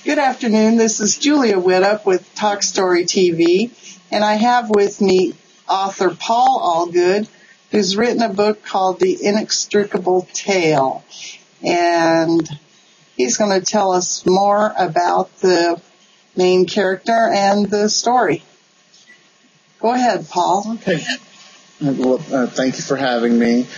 Good afternoon. This is Julia Widup with Talk Story TV, and I have with me author Paul Allgood, who's written a book called The Inextricable Tale, and he's going to tell us more about the main character and the story. Go ahead, Paul. Okay. Well, thank you for having me.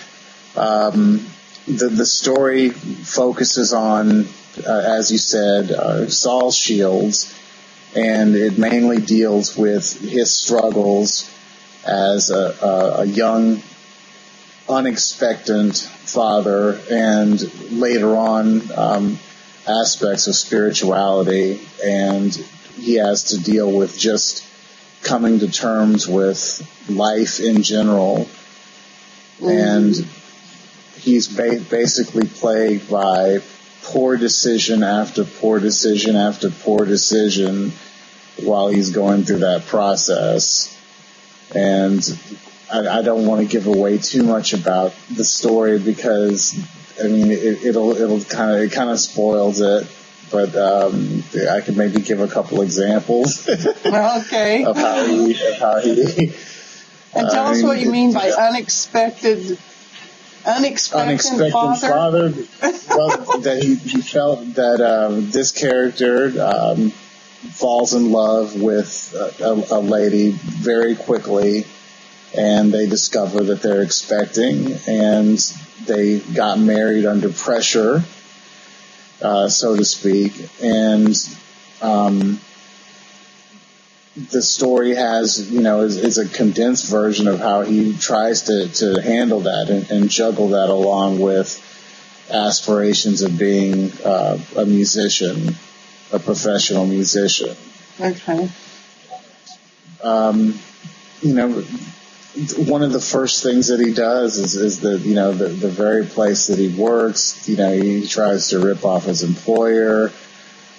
The story focuses on, as you said, Saul Shields, and it mainly deals with his struggles as a young, unexpectant father, and later on aspects of spirituality, and he has to deal with just coming to terms with life in general, and he's basically plagued by poor decision after poor decision after poor decision while he's going through that process. And I don't want to give away too much about the story because I mean it kind of spoils it. But I could maybe give a couple examples. Okay. of how he. And tell us what you mean by unexpected father. Well, that he felt that this character falls in love with a lady very quickly, and they discover that they're expecting, and they got married under pressure, so to speak, and the story has, is a condensed version of how he tries to handle that and juggle that along with aspirations of being a musician, a professional musician. Okay. One of the first things that he does is the very place that he works, he tries to rip off his employer,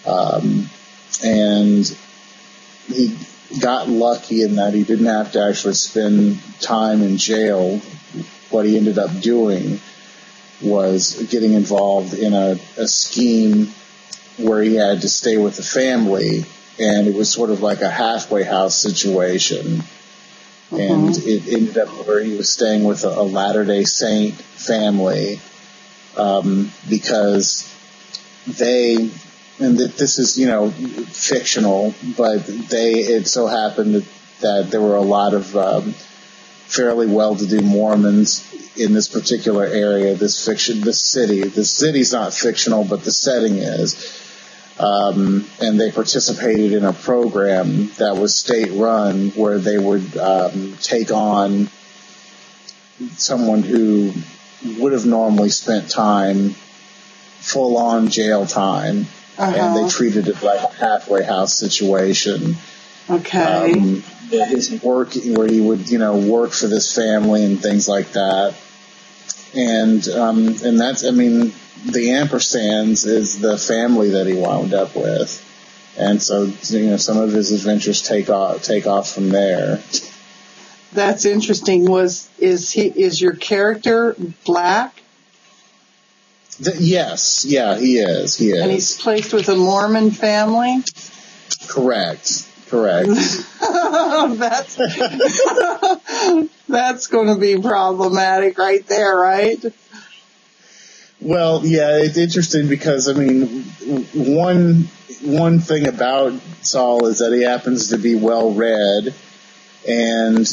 and he got lucky in that he didn't have to actually spend time in jail. What he ended up doing was getting involved in a scheme where he had to stay with the family, and it was sort of like a halfway house situation. And it ended up where he was staying with a Latter-day Saint family because they, and this is, fictional, but it so happened that there were a lot of fairly well-to-do Mormons in this particular area, this city. The city's not fictional, but the setting is. And they participated in a program that was state-run where they would take on someone who would have normally spent time, full-on jail time, and they treated it like a halfway house situation. Okay. His work, where he would, work for this family and things like that. And that's, the ampersands is the family that he wound up with. And so, some of his adventures take off from there. That's interesting. Is your character black? Yes. Yeah, he is. And he's placed with a Mormon family? Correct. That's going to be problematic right there, right? Well, yeah, it's interesting because, one thing about Saul is that he happens to be well-read, and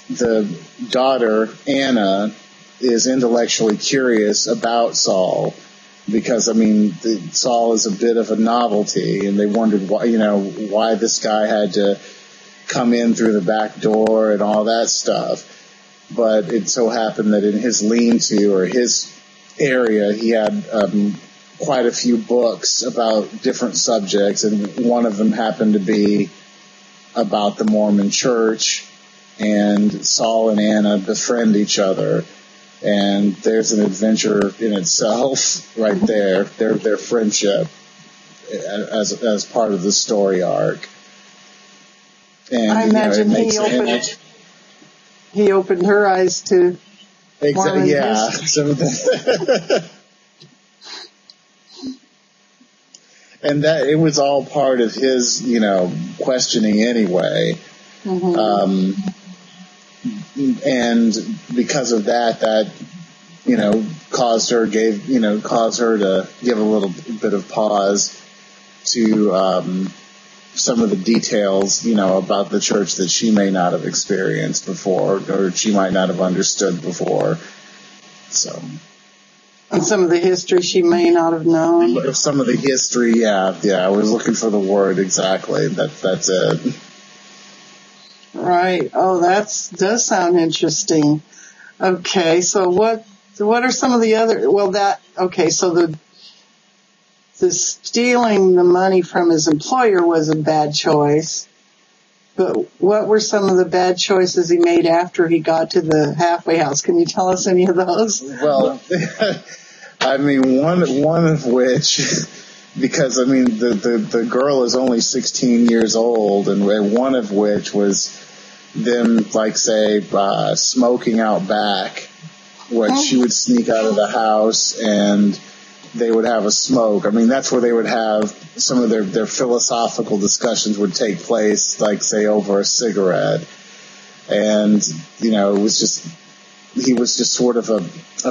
the daughter, Anna, is intellectually curious about Saul because, Saul is a bit of a novelty, and they wondered why this guy had to come in through the back door and all that stuff. But it so happened that in his lean-to, or his area, he had quite a few books about different subjects, and one of them happened to be about the Mormon Church, and Saul and Anna befriend each other, and there's an adventure in itself right there, their friendship as part of the story arc. And I imagine he opened her eyes to Mormon history. and that it was all part of his, questioning anyway. Mm-hmm. And because of that, caused her to give a little bit of pause to some of the details, about the church that she may not have experienced before, or she might not have understood before. So, and some of the history she may not have known. Some of the history, yeah. I was looking for the word exactly. That's it. Right. Oh, does sound interesting. Okay, so what are some of the other? So the stealing the money from his employer was a bad choice. But what were some of the bad choices he made after he got to the halfway house? Can you tell us any of those? Well, I mean, one of which, because I mean, the girl is only 16 years old, and one of which was them, like, say, smoking out back, where she would sneak out of the house and they would have a smoke. I mean, that's where they would have some of their philosophical discussions would take place, like, say, over a cigarette. And, it was just, he was just sort of a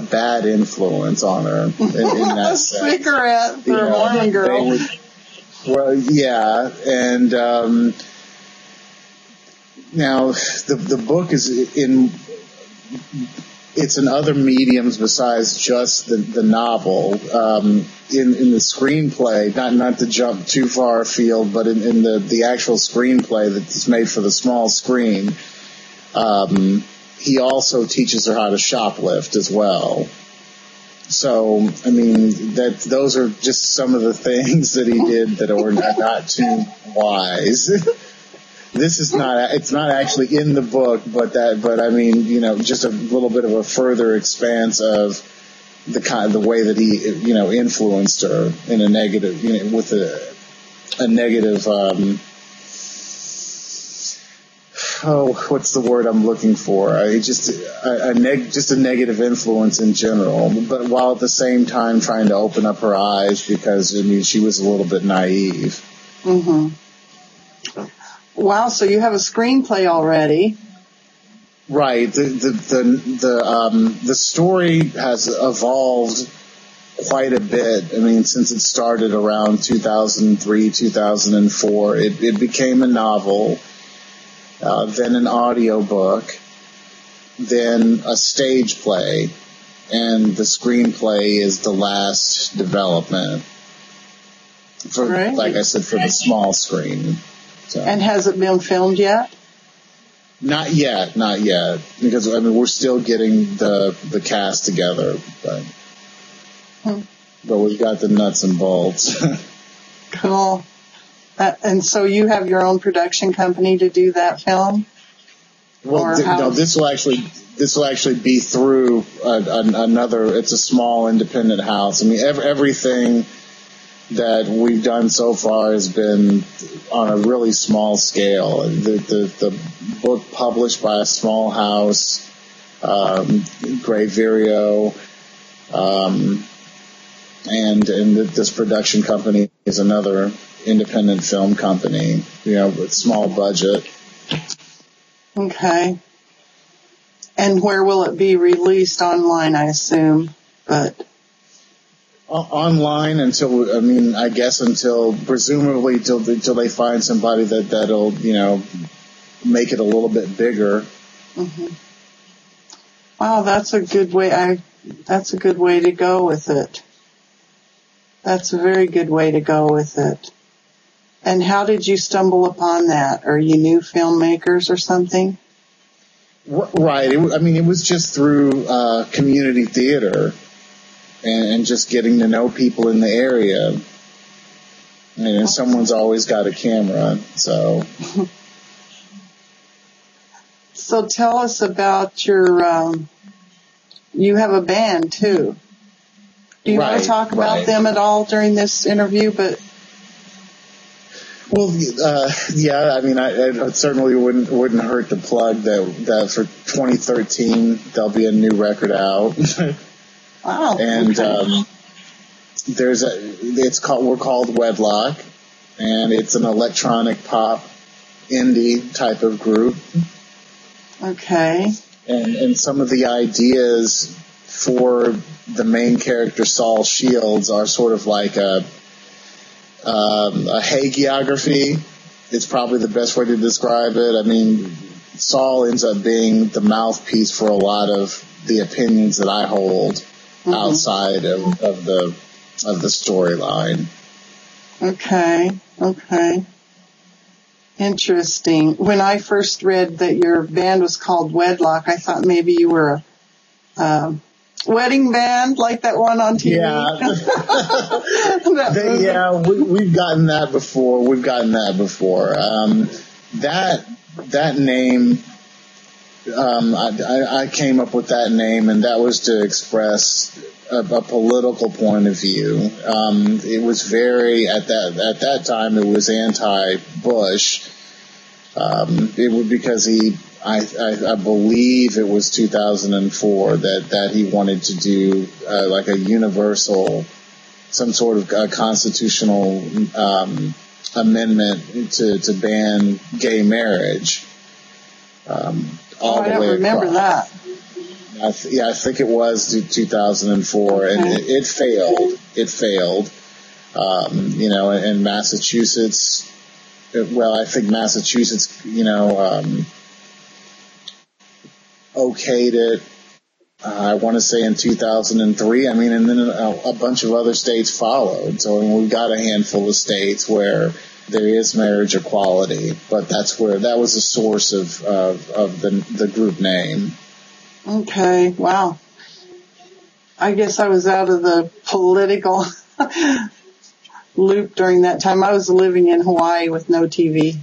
bad influence on her in that sense. Cigarette for a Mormon girl. Well, yeah. And, now the book is it's in other mediums besides just the novel. In the screenplay, not to jump too far afield, but in the actual screenplay that's made for the small screen, he also teaches her how to shoplift as well. So, I mean, those are just some of the things that he did that are not too wise. This is it's not actually in the book, but I mean, just a little bit of a further expanse of the way that he, influenced her in a negative, with a negative, what's the word I'm looking for? Just a negative influence in general, but while at the same time trying to open up her eyes, because, I mean, she was a little bit naive. Mm-hmm. Wow, so you have a screenplay already. Right. The story has evolved quite a bit. I mean, since it started around 2003, 2004, it became a novel, then an audiobook, then a stage play, and the screenplay is the last development for, right, like I said, for the small screen. So. And has it been filmed yet? Not yet, because I mean we're still getting the cast together, but we've got the nuts and bolts. Cool. And so you have your own production company to do that film? Well, no, this will actually be through another. It's a small independent house. I mean, everything that we've done so far has been on a really small scale. The book published by a small house, Gray Vireo, and this production company is another independent film company, with small budget. Okay. And where will it be released? Online, I assume, but... Online presumably till they find somebody that'll make it a little bit bigger. Mm-hmm. Wow, that's a good way. That's a good way to go with it. That's a very good way to go with it. And how did you stumble upon that? Are you new filmmakers or something? Right. It was just through community theater. And just getting to know people in the area. And someone's always got a camera, so. So tell us about your, you have a band too. Do you want to talk about them at all during this interview? Well, yeah, I mean, it certainly wouldn't hurt to plug that for 2013, there'll be a new record out. Wow. And, okay. we're called Wedlock, and it's an electronic pop indie type of group. Okay. And some of the ideas for the main character Saul Shields are sort of like a hagiography. It's probably the best way to describe it. I mean, Saul ends up being the mouthpiece for a lot of the opinions that I hold outside of the storyline. Okay. Interesting. When I first read that your band was called Wedlock, I thought maybe you were a wedding band like that one on TV. Yeah, we've gotten that before. That name, I came up with that name, and that was to express a political point of view. It was very at that time it was anti-Bush. It was because I believe it was 2004 that he wanted to do like a universal, some sort of constitutional amendment to ban gay marriage. I don't remember that. I think it was 2004, and it failed. It failed. In Massachusetts. Well, I think Massachusetts, okayed it. I want to say in 2003. I mean, and then a bunch of other states followed. So we've got a handful of states where there is marriage equality, but that was the source of the group name. Okay, wow. I guess I was out of the political loop during that time. I was living in Hawaii with no TV.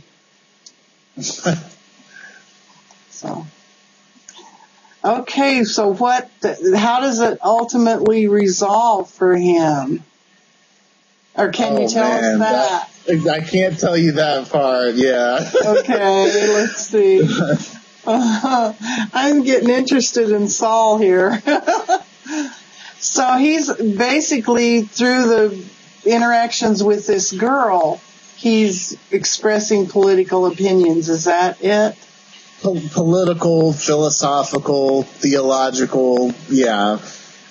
So, okay, so how does it ultimately resolve for him? Or can you tell us that? I can't tell you that part, yeah. Okay, let's see. I'm getting interested in Saul here. So he's basically, through the interactions with this girl, he's expressing political opinions. Is that it? Political, philosophical, theological, yeah.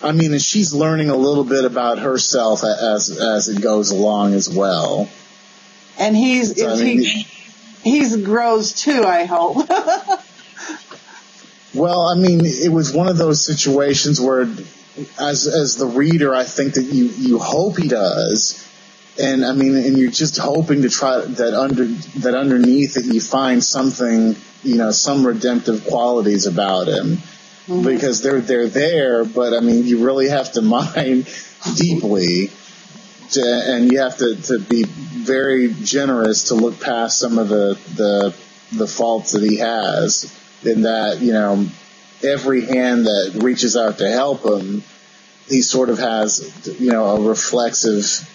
I mean, and she's learning a little bit about herself as it goes along as well. And he grows too, I hope. Well, I mean, it was one of those situations where, as the reader, I think that you hope he does, and I mean, and you're just hoping to try that underneath it you find something, some redemptive qualities about him, because they're there, but I mean, you really have to mine deeply, and you have to be very generous to look past some of the faults that he has. In that, every hand that reaches out to help him, he sort of has, a reflexive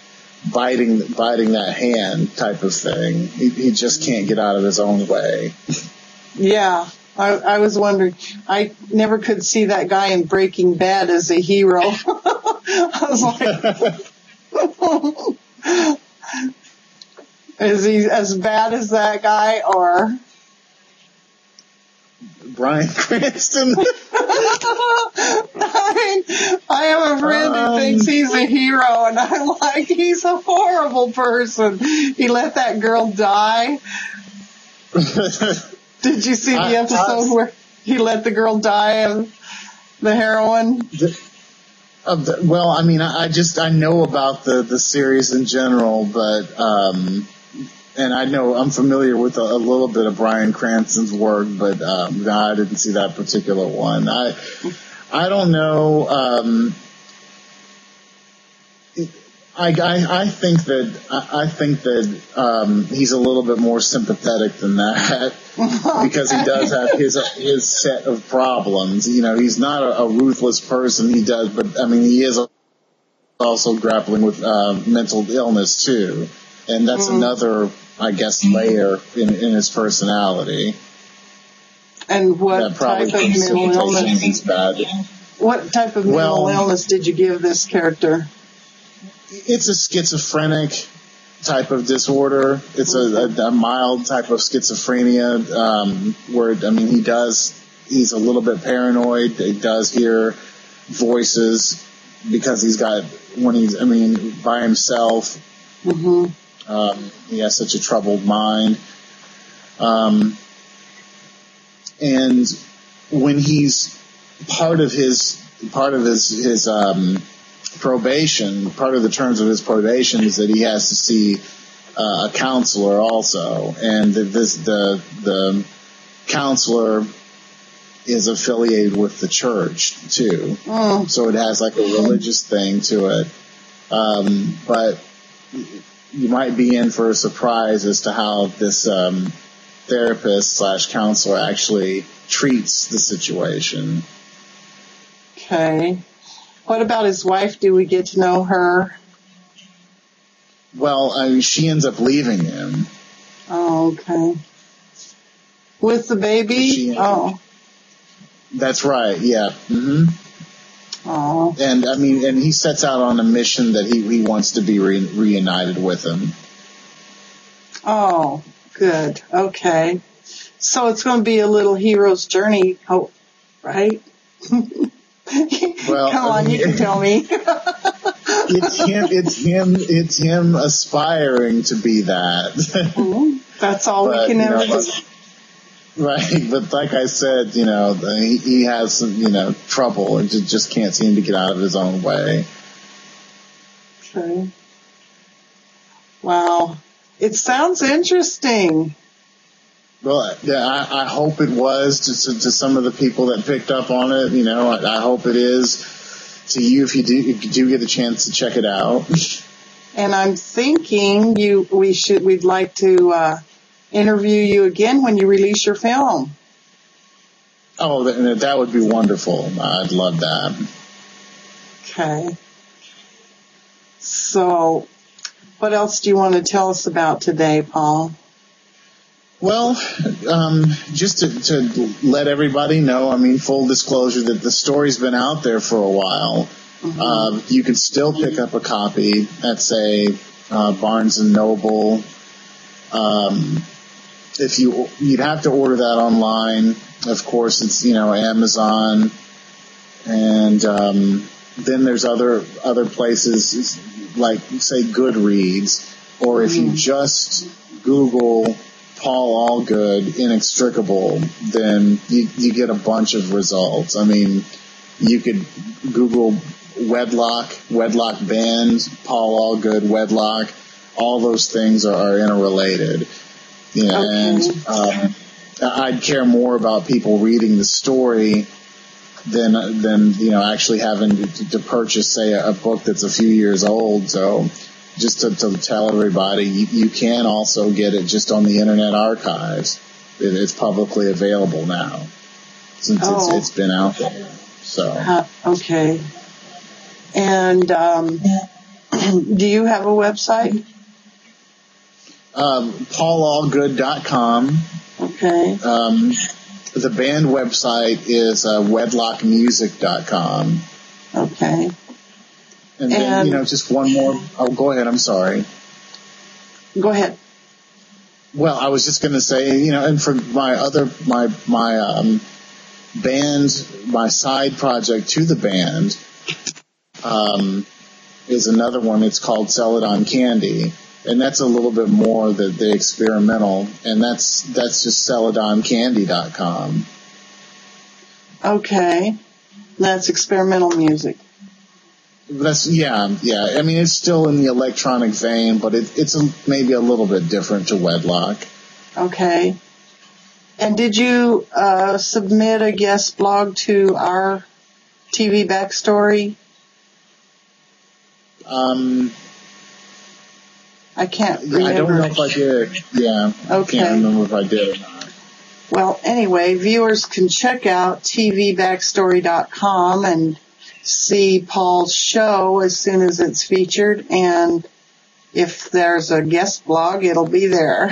biting that hand type of thing. He just can't get out of his own way. Yeah. I was wondering, I never could see that guy in Breaking Bad as a hero. I was like, is he as bad as that guy, or Bryan Cranston? I have a friend who thinks he's a hero, and I'm like, he's a horrible person. He let that girl die. Did you see the episode where he let the girl die of the heroin? Well, I mean, I know about the series in general, but and I'm familiar with a little bit of Bryan Cranston's work, but no, I didn't see that particular one. I don't know. I think that he's a little bit more sympathetic than that, because he does have his set of problems. He's not a ruthless person. He does, but I mean, he is also grappling with mental illness too, and that's another, I guess, layer in his personality. And what type of mental illness? Bad. What type of mental illness did you give this character? it's a schizophrenic type of disorder. It's a mild type of schizophrenia, where, I mean, he's a little bit paranoid. He does hear voices because by himself. Mm-hmm. He has such a troubled mind. And when he's part of his probation, part of the terms of his probation is that he has to see a counselor also, and the counselor is affiliated with the church too. So it has like a religious thing to it. But you might be in for a surprise as to how this therapist/counselor actually treats the situation. Okay. What about his wife? Do we get to know her? Well, I mean, she ends up leaving him. Oh, okay. With the baby? That's right, yeah. Mm-hmm. Oh. And, I mean, and he sets out on a mission that he wants to be reunited with him. Oh, good. Okay. So it's going to be a little hero's journey, right? Well, come on, you can tell me. It's him aspiring to be that. That's all we can ever do. Right, but like I said, he has some, trouble and just can't seem to get out of his own way. Okay. Wow. It sounds interesting. Well, yeah, I hope it was to some of the people that picked up on it. I hope it is to you if you do get a chance to check it out. And I'm thinking we'd like to interview you again when you release your film. Oh, that would be wonderful. I'd love that. Okay. So, what else do you want to tell us about today, Paul? Well, just to let everybody know, I mean, full disclosure that the story's been out there for a while. Mm-hmm. You can still pick up a copy at, say, Barnes & Noble. If you'd have to order that online. Of course, it's, Amazon. And then there's other places like, say, Goodreads. Or if you just Google Paul Allgood, Inextricable, then you get a bunch of results. I mean, you could Google Wedlock Band, Paul Allgood, Wedlock. All those things are interrelated. Okay. And I'd care more about people reading the story than actually having to purchase, say, a book that's a few years old. So just to tell everybody, you can also get it just on the Internet Archives. It's publicly available now since it's been out there. So okay. And do you have a website? PaulAllgood.com. Okay. The band website is wedlockmusic.com. Okay. And then, just one more. Oh, go ahead. I'm sorry. Go ahead. Well, I was just going to say, and for my band, my side project to the band, is another one. It's called Celadon Candy. And that's a little bit more the experimental. And that's just celadoncandy.com. Okay. That's experimental music. Yeah. I mean, it's still in the electronic vein, but it's maybe a little bit different to Wedlock. Okay. And did you submit a guest blog to our TV backstory? I can't remember. I don't know if I did. Yeah. Okay. I can't remember if I did or not. Well, anyway, viewers can check out tvbackstory.com and see Paul's show as soon as it's featured, and if there's a guest blog, it'll be there.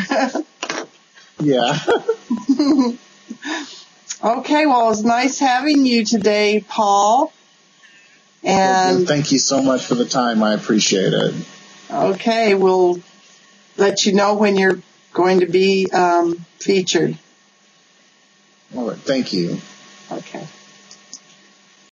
Yeah. Okay, well, it was nice having you today, Paul. And thank you so much for the time. I appreciate it. Okay, we'll let you know when you're going to be featured. All right, thank you. Okay.